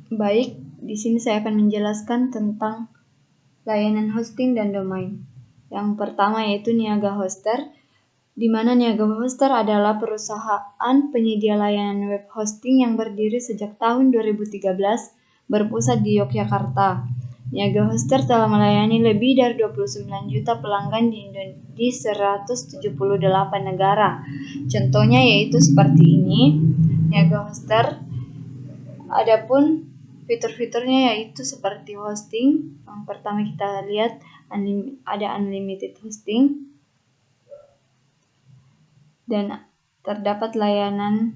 Baik, di sini saya akan menjelaskan tentang layanan hosting dan domain. Yang pertama yaitu Niaga Hoster, di mana Niaga Hoster adalah perusahaan penyedia layanan web hosting yang berdiri sejak tahun 2013, berpusat di Yogyakarta. Niaga Hoster telah melayani lebih dari 29 juta pelanggan di 178 negara. Contohnya yaitu seperti ini. Niaga Hoster, adapun fitur-fiturnya yaitu seperti hosting. Yang pertama kita lihat ada unlimited hosting, dan terdapat layanan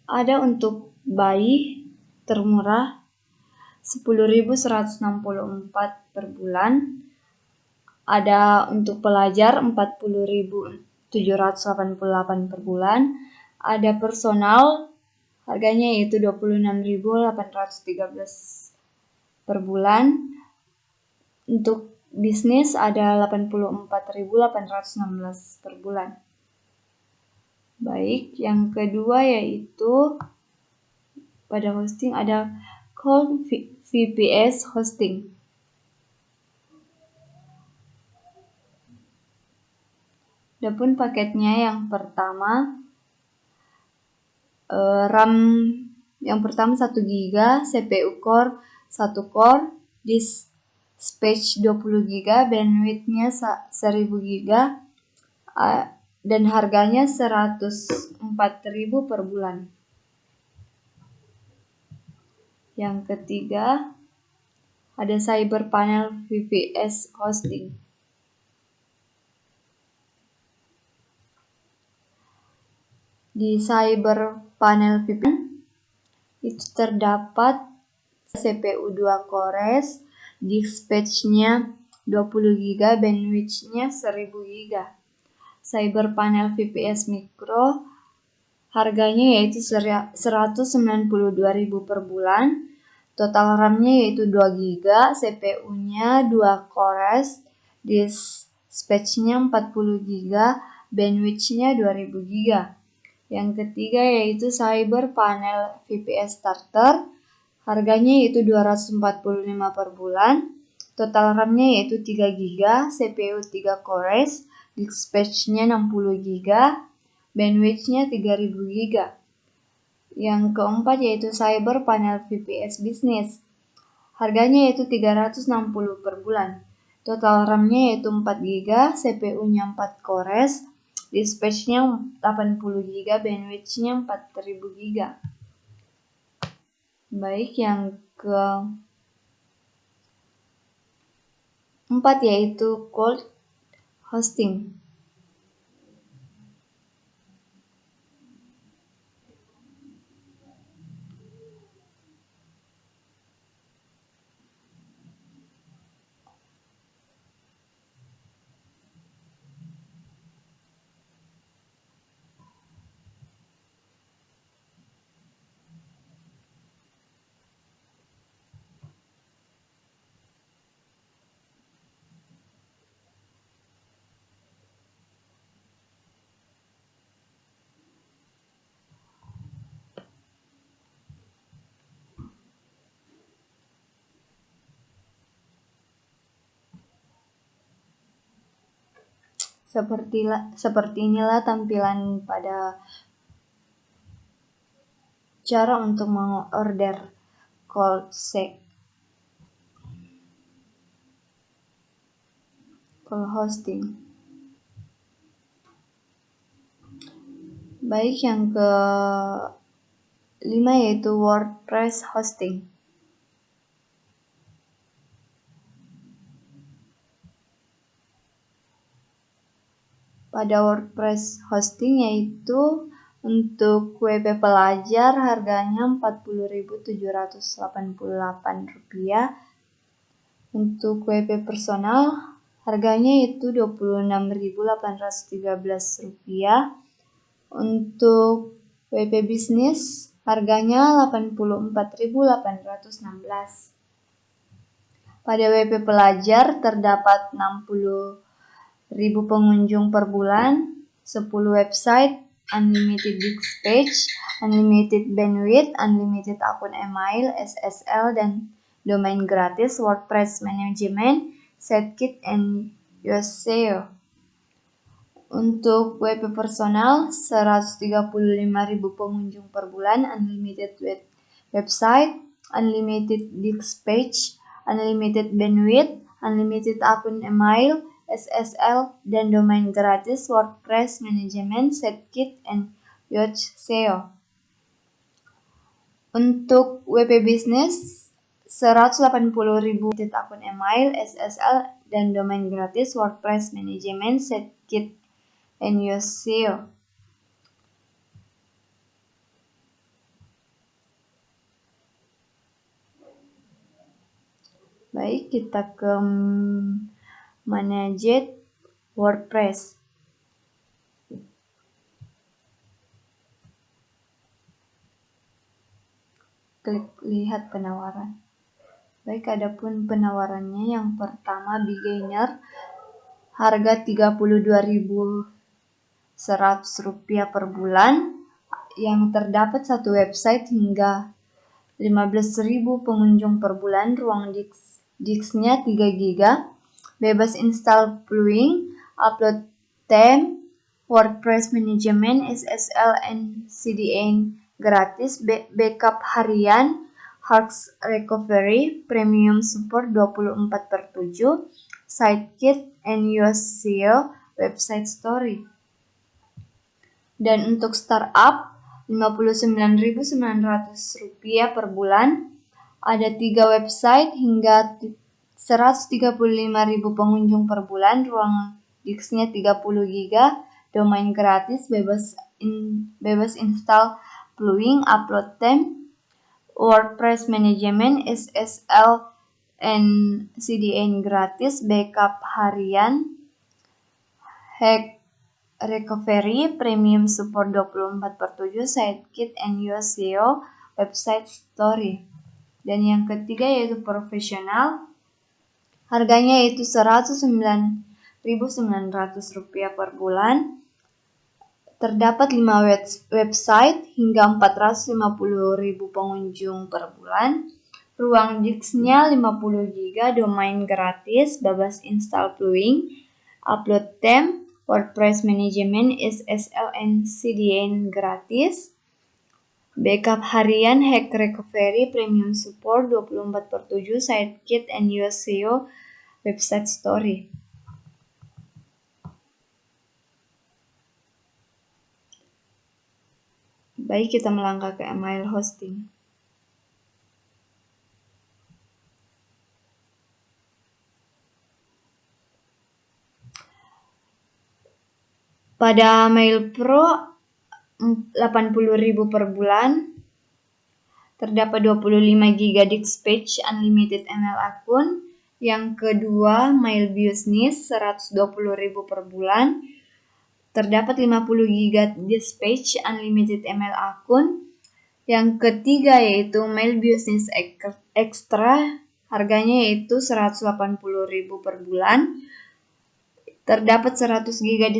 ada untuk bayi termurah 10.164 per bulan, ada untuk pelajar 40.788 per bulan, ada personal harganya yaitu 26.813 per bulan, untuk bisnis ada 84.816 per bulan. Baik, yang kedua yaitu pada hosting ada Cold VPS Hosting. Adapun paketnya yang pertama RAM yang pertama 1 GB, CPU core 1 core, disk space 20 GB, bandwidth-nya 1000 GB, dan harganya 104.000 per bulan. Yang ketiga ada CyberPanel VPS Hosting. Di CyberPanel VPS itu terdapat CPU 2 cores, disk space-nya 20 GB, bandwidth-nya 1000 GB. CyberPanel VPS Micro harganya yaitu 192.000 per bulan. Total RAM-nya yaitu 2 GB, CPU-nya 2 cores, disk space-nya 40 GB, bandwidth-nya 2000 GB. Yang ketiga yaitu CyberPanel VPS Starter, harganya yaitu 245 per bulan. Total RAM-nya yaitu 3 GB, CPU 3 cores, disk space-nya 60 GB, bandwidth-nya 3000 GB. Yang keempat yaitu CyberPanel VPS Business, harganya yaitu 360 per bulan. Total RAM-nya yaitu 4 GB, CPU-nya 4 cores, disk space-nya 80 GB, bandwidth-nya 4000 GB. Baik, yang keempat yaitu Cold Hosting. Seperti inilah tampilan pada cara untuk mengorder cold hosting. Baik, yang kelima yaitu WordPress Hosting. Pada WordPress Hosting yaitu untuk WP pelajar harganya Rp40.788. Untuk WP personal harganya itu Rp26.813. Untuk WP bisnis harganya Rp84.816. Pada WP pelajar terdapat 60.000 pengunjung per bulan, 10 website, unlimited disk space, unlimited bandwidth, unlimited akun email, SSL, dan domain gratis, WordPress management, SiteKit, and Yoast. Untuk WP personal, 135.000 pengunjung per bulan, unlimited website, unlimited disk page, unlimited bandwidth, unlimited akun email, SSL, dan domain gratis, WordPress management, SiteKit, and Yoast SEO. Untuk WP Business, 180.000 akun email, SSL, dan domain gratis, WordPress management, SiteKit, and Yoast SEO. Baik, kita ke Manage WordPress. Klik lihat penawaran. Baik, adapun penawarannya yang pertama beginner, harga Rp32.100 per bulan, yang terdapat satu website hingga 15.000 pengunjung per bulan, ruang disknya 3 GB, bebas install plugin, upload theme, WordPress management, SSL, and CDN gratis, backup harian, hard recovery, premium support 24/7, SiteKit, and Yoast SEO, website story. Dan untuk startup, Rp59.900 per bulan, ada 3 website hingga 135.000 pengunjung per bulan, ruang disknya 30 GB, domain gratis, bebas install plugin, upload theme, WordPress management, SSL, and CDN gratis, backup harian, hack recovery, premium support 24/7, SiteKit, and Yoast SEO, website story. Dan yang ketiga yaitu profesional, harganya yaitu Rp109.900 per bulan. Terdapat 5 website hingga 450.000 pengunjung per bulan. Ruang disknya 50 GB, domain gratis, bebas install plugin, upload theme, WordPress management, SSL, and CDN gratis, backup harian, hack recovery, premium support 24/7, SiteKit, and Yoast SEO, website story. Baik, kita melangkah ke email hosting. Pada Mail Pro 80.000 per bulan, terdapat 25 GB disk page, unlimited email akun. Yang kedua, Mail Business 120.000 per bulan, terdapat 50 GB disk page, unlimited email akun. Yang ketiga yaitu Mail Business Extra, harganya yaitu 180.000 per bulan, terdapat 100 GB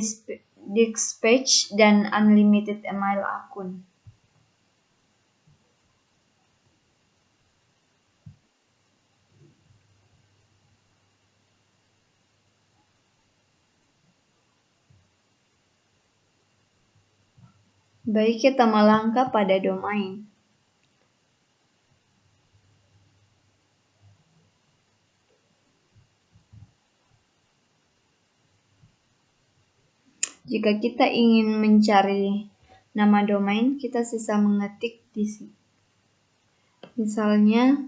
disk page dan unlimited email akun. Baik, kita melangkah pada domain. Jika kita ingin mencari nama domain, kita bisa mengetik di sini. Misalnya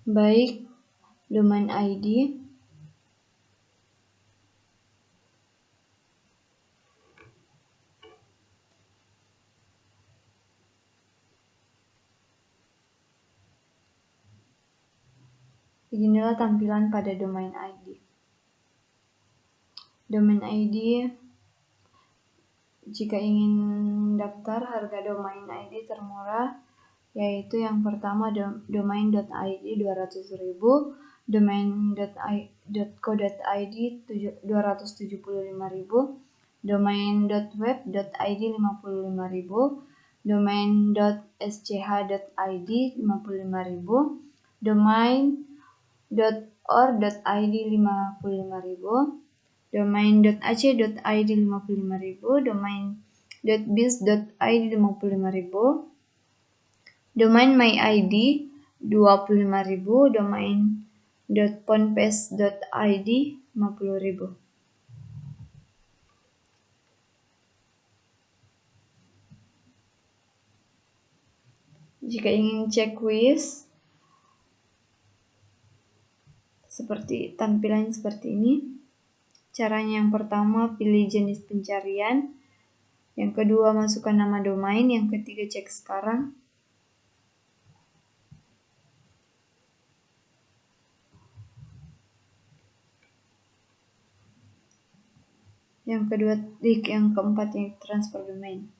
Baik, domain ID. Beginilah tampilan pada domain ID. Domain ID, jika ingin daftar harga domain ID termurah, yaitu yang pertama domain.id 200.000, domain.co.id 275.000, domain.web.id 55.000, domain.sch.id 55.000, domain.or.id 55.000, domain.ac.id 55.000, domain.biz.id 55.000, domain myid 25.000, domain.ponpes.id 50.000. Jika ingin cek WIS, seperti tampilan seperti ini. Caranya yang pertama pilih jenis pencarian, yang kedua masukkan nama domain, yang ketiga cek sekarang. Yang kedua klik yang keempat yang transfer domain.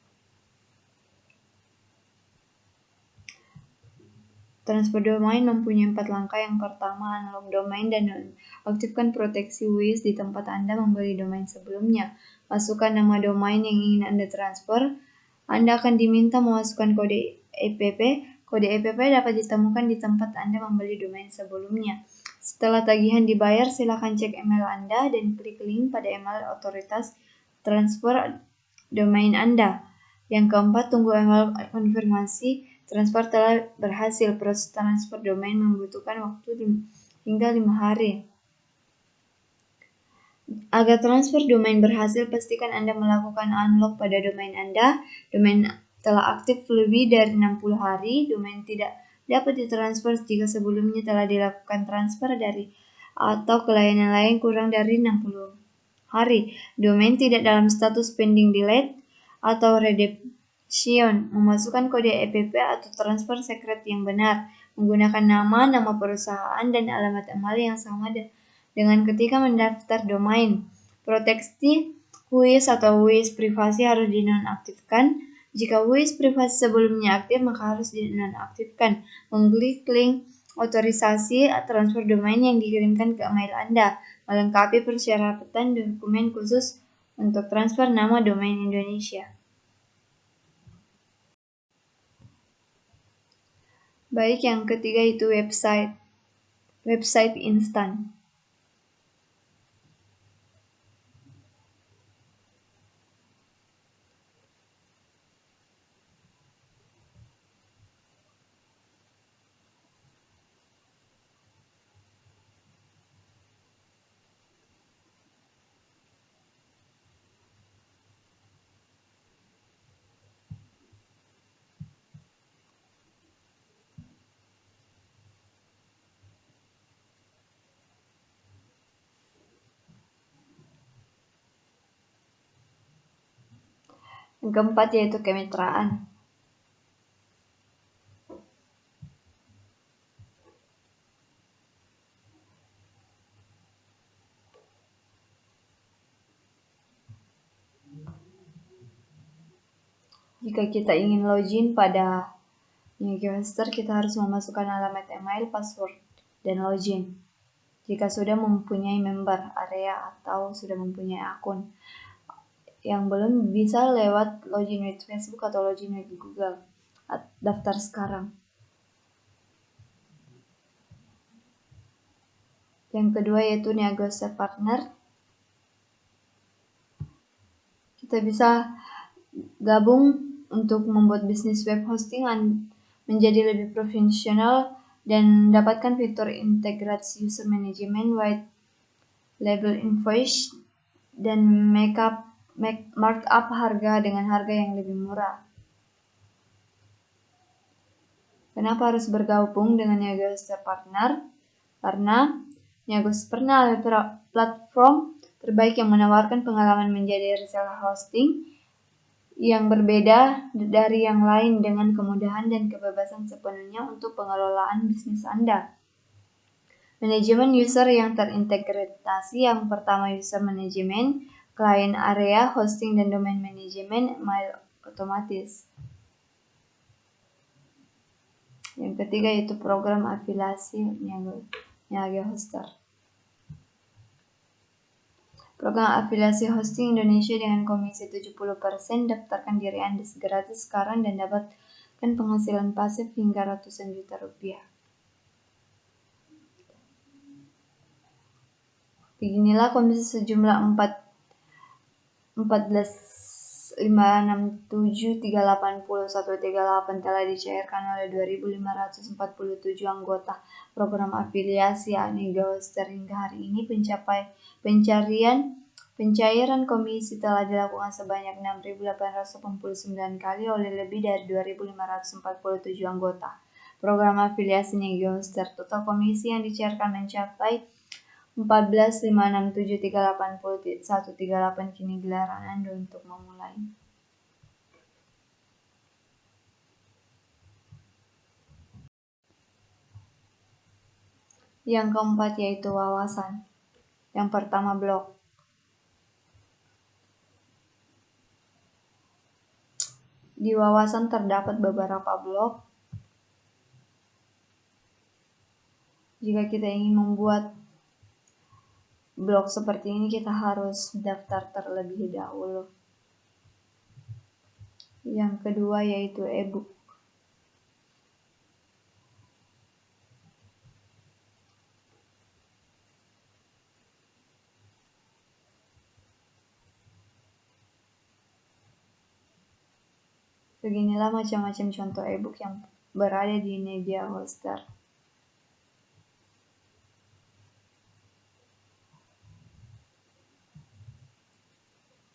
Transfer domain mempunyai 4 langkah. Yang pertama, unlock domain dan aktifkan proteksi WIS di tempat Anda membeli domain sebelumnya. Masukkan nama domain yang ingin Anda transfer. Anda akan diminta memasukkan kode EPP. Kode EPP dapat ditemukan di tempat Anda membeli domain sebelumnya. Setelah tagihan dibayar, silakan cek email Anda dan klik link pada email otoritas transfer domain Anda. Yang keempat, tunggu email konfirmasi transfer telah berhasil. Proses transfer domain membutuhkan waktu hingga 5 hari. Agar transfer domain berhasil, pastikan Anda melakukan unlock pada domain Anda. Domain telah aktif lebih dari 60 hari. Domain tidak dapat ditransfer jika sebelumnya telah dilakukan transfer dari atau ke layanan lain kurang dari 60 hari. Domain tidak dalam status pending delete atau redemption. Memasukkan kode EPP atau transfer secret yang benar. Menggunakan nama perusahaan, dan alamat email yang sama dengan ketika mendaftar domain. Proteksi WIS atau WIS privasi harus dinonaktifkan. Jika WIS privasi sebelumnya aktif, maka harus dinonaktifkan. Mengklik link otorisasi transfer domain yang dikirimkan ke email Anda. Melengkapi persyaratan dokumen khusus untuk transfer nama domain Indonesia. Baik, yang ketiga itu website instan. Yang keempat yaitu kemitraan. Jika kita ingin login pada Unicaster, kita harus memasukkan alamat email, password, dan login. Jika sudah mempunyai member area atau sudah mempunyai akun. Yang belum, bisa lewat login with Facebook atau login with Google. Daftar sekarang. Yang kedua yaitu negosiasi partner. Kita bisa gabung untuk membuat bisnis web hosting menjadi lebih profesional dan dapatkan fitur integrasi user management, white label invoice, dan markup harga dengan harga yang lebih murah. Kenapa harus bergabung dengan Niagoster Partner? Karena Niagoster Partner adalah platform terbaik yang menawarkan pengalaman menjadi reseller hosting yang berbeda dari yang lain dengan kemudahan dan kebebasan sepenuhnya untuk pengelolaan bisnis Anda. Manajemen user yang terintegrasi. Yang pertama, user management, client area, hosting dan domain management, email otomatis. Yang ketiga yaitu program afiliasi Niaga Hoster. Program afiliasi hosting Indonesia dengan komisi 70%. Daftarkan diri Anda gratis sekarang dan dapatkan penghasilan pasif hingga ratusan juta rupiah. Beginilah komisi sejumlah 14.567.380.138 telah dicairkan oleh 2.547 anggota program afiliasi Niaga Hoster hingga hari ini. Pencairan komisi telah dilakukan sebanyak 6.889 kali oleh lebih dari 2.547 anggota program afiliasi Niaga Hoster. Total komisi yang dicairkan mencapai 14.567.380.138. Kini giliran Anda untuk memulai. Yang keempat yaitu wawasan. Yang pertama, blog. Di wawasan terdapat beberapa blog. Jika kita ingin membuat blog seperti ini, kita harus daftar terlebih dahulu. Yang kedua yaitu e-book. Beginilah macam-macam contoh e-book yang berada di Niaga Hoster.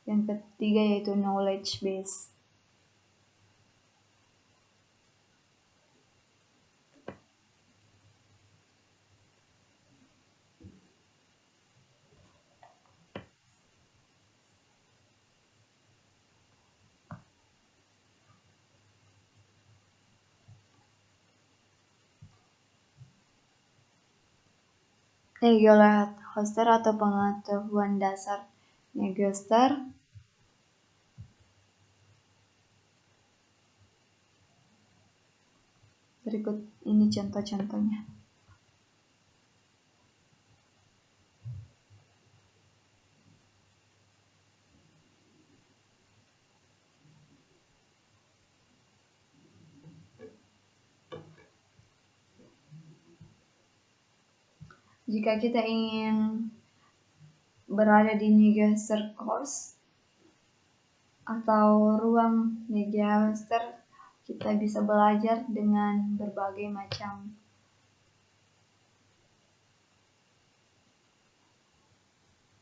Yang ketiga yaitu knowledge base. Niaga Hoster atau pengetahuan dasar Niaga Hoster. Berikut ini contoh-contohnya. Jika kita ingin berada di Niaga Hoster Course atau ruang Niaga Hoster, kita bisa belajar dengan berbagai macam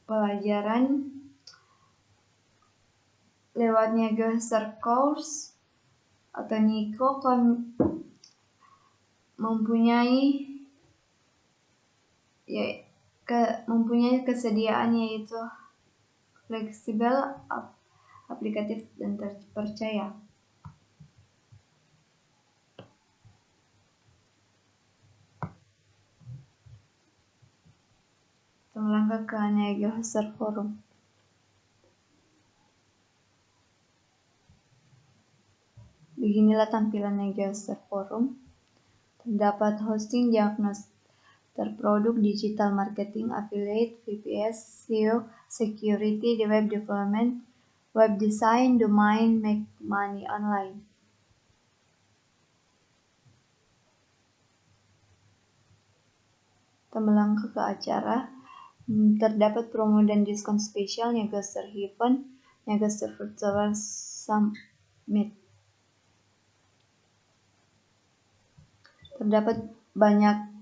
pelajaran lewat Niaga Hoster Course atau Niko mempunyai kesediaan yaitu fleksibel, aplikatif dan terpercaya. Kita melangkah ke Niaga Hoster Forum. Beginilah tampilan Niaga Hoster Forum. Terdapat hosting, diagnosis produk, digital marketing, affiliate, VPS, SEO, security, web development, web design, domain, make money online. Kita melangkah ke acara. Terdapat promo dan diskon spesial Niaga Hoster Event, Niaga Hoster Virtual Summit. Terdapat banyak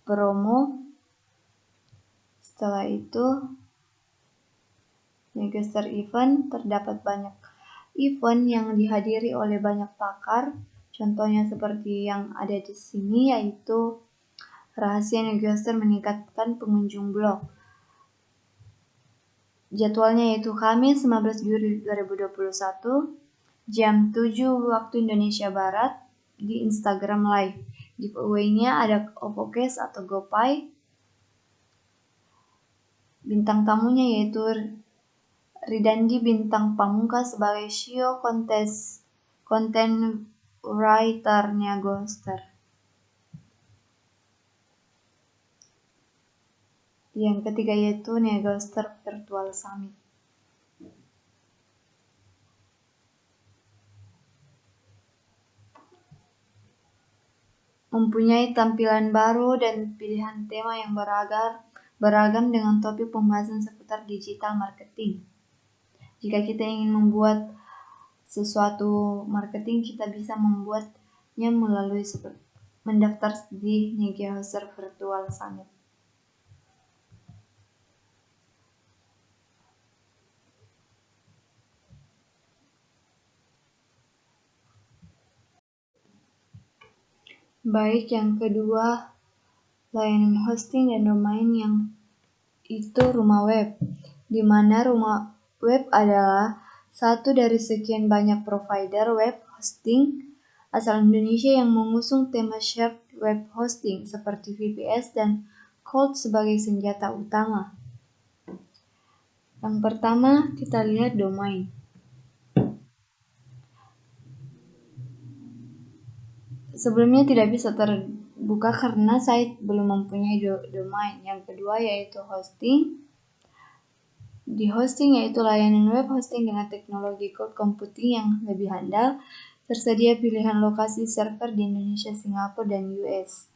promo. Setelah itu Niaga Hoster Event, terdapat banyak event yang dihadiri oleh banyak pakar. Contohnya seperti yang ada di sini, yaitu rahasia Neogeoster meningkatkan pengunjung blog. Jadwalnya yaitu Kamis 15 Juli 2021 jam 7 waktu Indonesia Barat di Instagram Live. Giveaway-nya ada Oppo Case atau GoPay. Bintang tamunya yaitu Ridandi Bintang Pamungkas sebagai Shio Content Writer-nya Ghoster. Yang ketiga yaitu Neogeoster Virtual Summit. Mempunyai tampilan baru dan pilihan tema yang beragam dengan topik pembahasan seputar digital marketing. Jika kita ingin membuat sesuatu marketing, kita bisa membuatnya melalui mendaftar di Neogeoster Virtual Summit. Baik, yang kedua, layanan hosting dan domain yang itu rumah web, di mana rumah web adalah satu dari sekian banyak provider web hosting asal Indonesia yang mengusung tema shared web hosting seperti VPS dan cloud sebagai senjata utama. Yang pertama, kita lihat domain. Sebelumnya tidak bisa terbuka karena site belum mempunyai domain. Yang kedua yaitu hosting. Di hosting yaitu layanan web hosting dengan teknologi cloud computing yang lebih handal. Tersedia pilihan lokasi server di Indonesia, Singapura, dan US.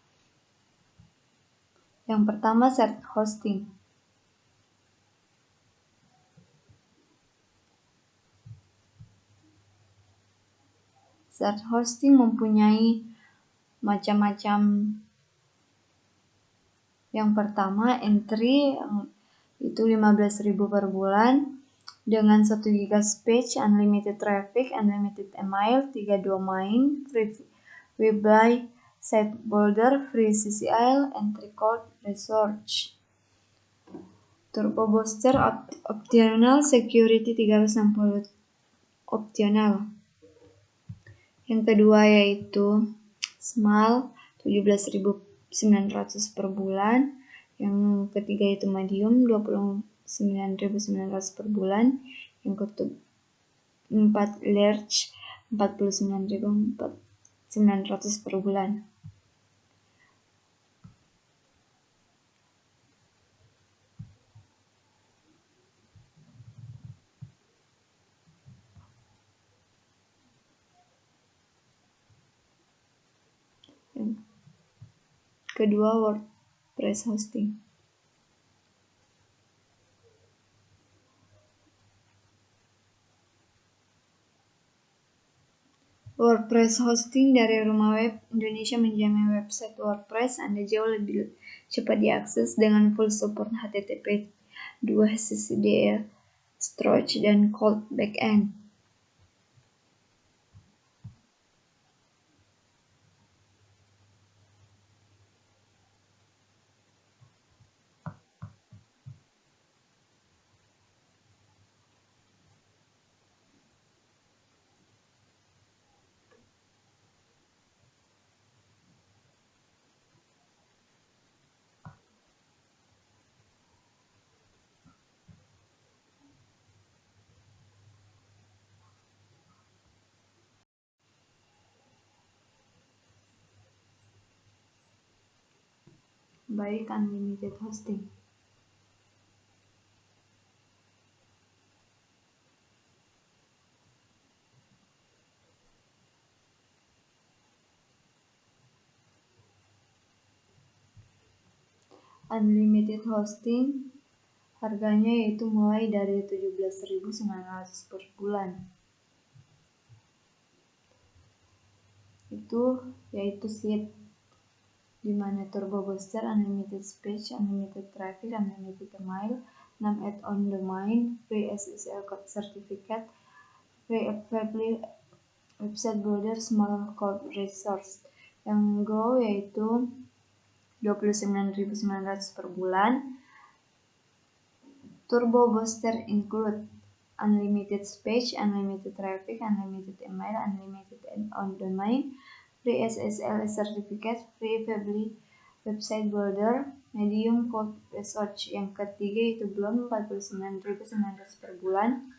Yang pertama, shared hosting. Shared hosting mempunyai macam-macam. Yang pertama, entry itu 15.000 per bulan dengan 1 GB space, unlimited traffic, unlimited email, 3 domain, free WebDrive, site builder, free CCL, entry code, research. Turbo Booster optional, security 360 optional. Yang kedua yaitu small 17.900 per bulan. Yang ketiga itu medium 29.900 per bulan. Yang keempat large 49.900 per bulan. Kedua, WordPress hosting. WordPress hosting dari rumah web Indonesia menjamin website WordPress Anda jauh lebih cepat diakses dengan full support HTTP 2 SSID, storage, dan cold backend. Baik, unlimited hosting. Unlimited hosting harganya yaitu mulai dari 17.900 per bulan. Itu yaitu seat di mana Turbo Booster, unlimited space, unlimited traffic, unlimited email, 6 add-on domain, free SSL certificate, free website builder small code resource. Yang Grow yaitu 29.900 per bulan. Turbo Booster include unlimited space, unlimited traffic, unlimited email, unlimited on domain, free SSL certificate, free Fably website builder, medium code research. Yang ketiga itu belum 49.900 per bulan.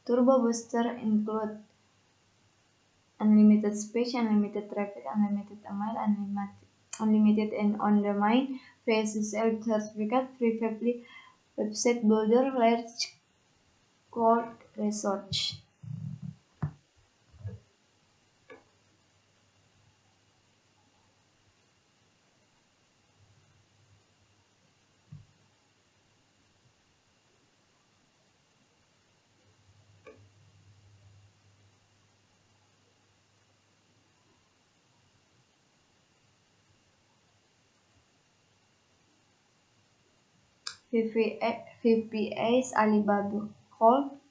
Turbo Booster include unlimited space, unlimited traffic, unlimited email, unlimited and on domain, free SSL certificate, free Fably website builder, large code research. VPS Alibaba Call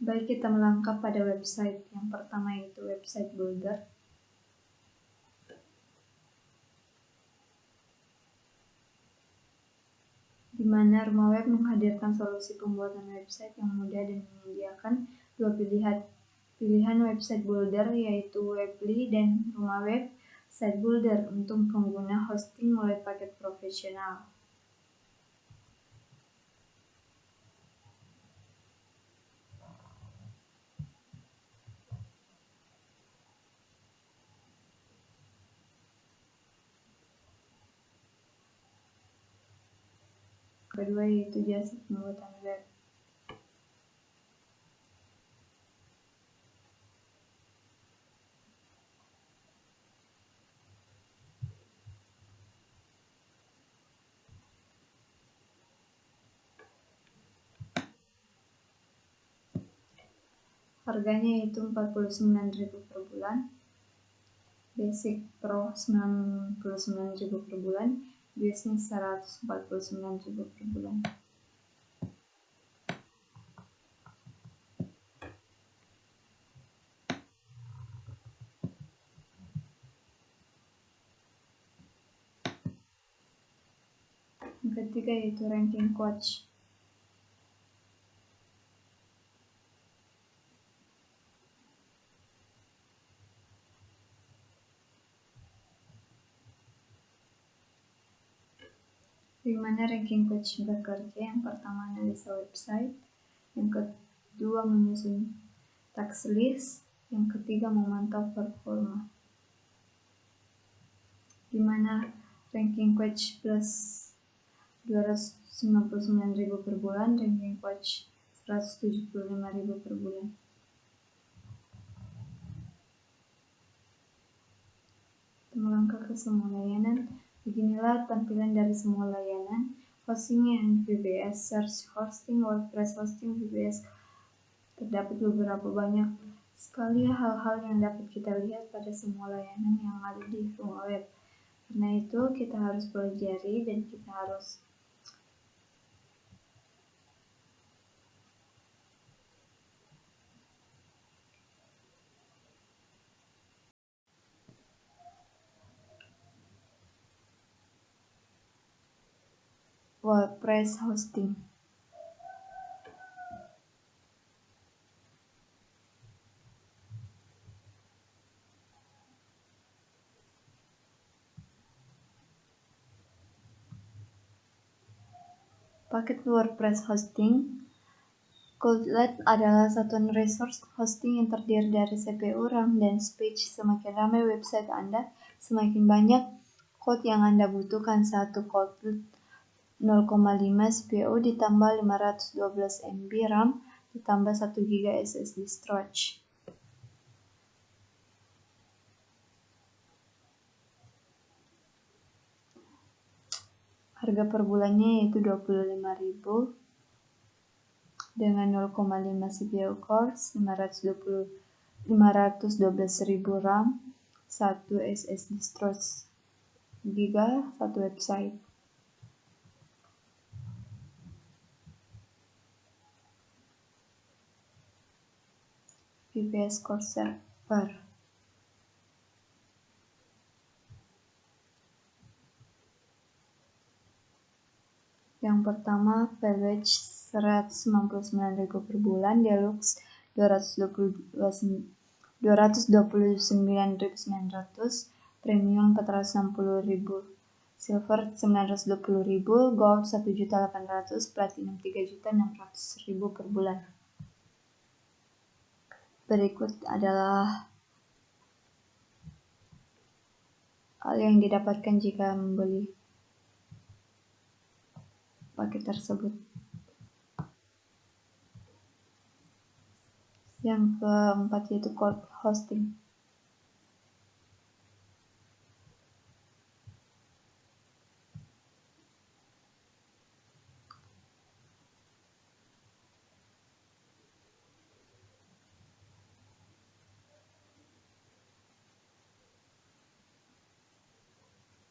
Baik, kita melangkah pada website. Yang pertama yaitu website builder. Di mana Rumah Web menghadirkan solusi pembuatan website yang mudah dan menyediakan dua pilihan website builder yaitu Weebly dan Rumah Web Site Builder untuk pengguna hosting mulai paket profesional. Kedua yaitu jasa pembuatan web. Harganya yaitu 49.000 per bulan, Basic Pro 99.000 per bulan, Business 149.000 per bulan. Yang ketiga yaitu Ranking Coach. Bagaimana Ranking Coach bekerja? Yang pertama analisa website, yang kedua menyusun task list, yang ketiga memantau performa. Dimana Ranking Coach plus 299.000 per bulan, Ranking Coach 175.000 per bulan. Kita melangkah ke semua layanan. Beginilah tampilan dari semua layanan: hosting and VPS, search hosting, WordPress hosting, VPS. Terdapat beberapa banyak sekali hal-hal yang dapat kita lihat pada semua layanan yang ada di Rumah Web. Karena itu kita harus pelajari dan kita harus WordPress hosting. Paket WordPress hosting. Coldlet adalah satuan resource hosting yang terdiri dari CPU, RAM, dan space. Semakin ramai website Anda, semakin banyak code yang Anda butuhkan. Satu Coldlet 0,5 CPU ditambah 512 MB RAM ditambah 1 GB SSD storage. Harga per bulannya yaitu 25.000 dengan 0,5 CPU core, 512.000 RAM, 1 SSD storage giga, 1 website. VPS Core Server. Yang pertama, Package 199.000 per bulan, Deluxe 229.900, Premium 460.000, Silver 920.000, Gold 1.800.000, Platinum 3.600.000 per bulan. Berikut adalah hal yang didapatkan jika membeli paket tersebut. Yang keempat yaitu cloud hosting.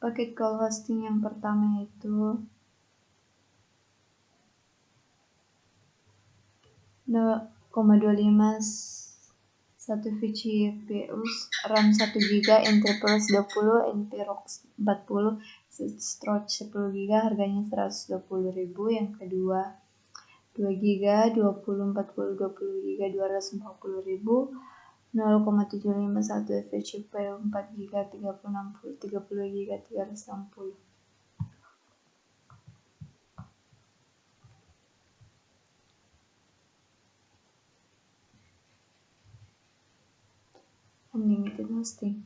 Paket cloud hosting yang pertama yaitu 0,25 1 vGPU, RAM 1 GB, Intel-Plus 20, NVROX 40, storage 10 GB, harganya 120.000. Yang kedua 2 GB, 20, 40, 20 GB, 240.000, 0,751 vGPU, 4 GB, 30, 60, 30 GB, 360. Unlimited hosting.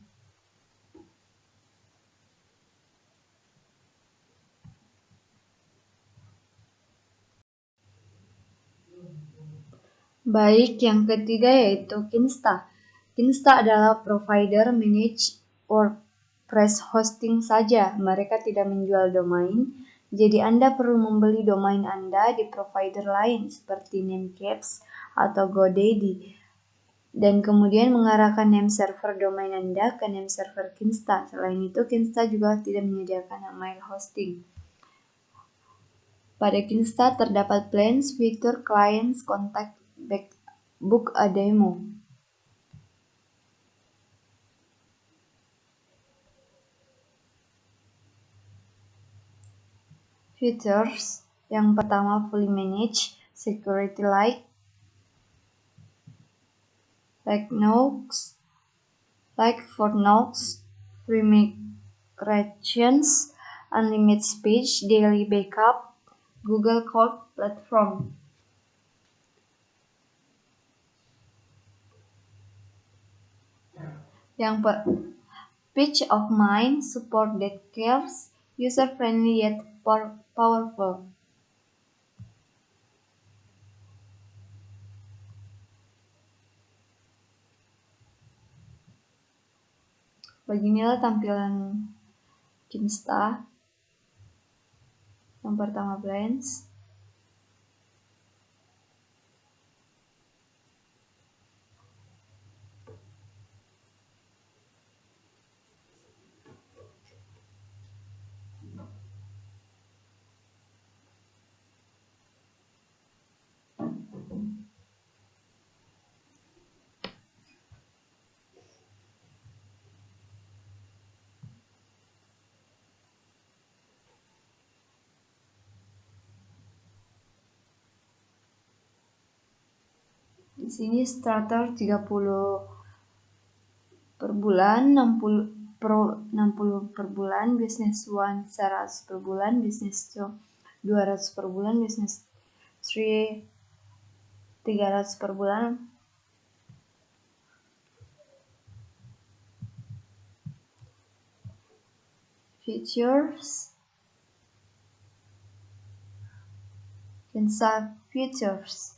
Baik, yang ketiga yaitu Kinsta. Kinsta adalah provider manage WordPress hosting saja. Mereka tidak menjual domain, jadi Anda perlu membeli domain Anda di provider lain seperti Namecaps atau GoDaddy, dan kemudian mengarahkan name server domain Anda ke name server Kinsta. Selain itu, Kinsta juga tidak menyediakan email hosting. Pada Kinsta terdapat plans, fitur, clients, kontak, book a demo. Features yang pertama, fully managed, security like for Notes, free migrations, unlimited speech, daily backup, Google Cloud Platform. Yang peace of mind, support that cares, user-friendly yet powerful. Beginilah tampilan Kinsta. Yang pertama, plans. Di sini starter 30 per bulan, 60 per bulan, business 1 100 per bulan, business 2 200 per bulan, business 3 300 per bulan. Features. Kinsta features.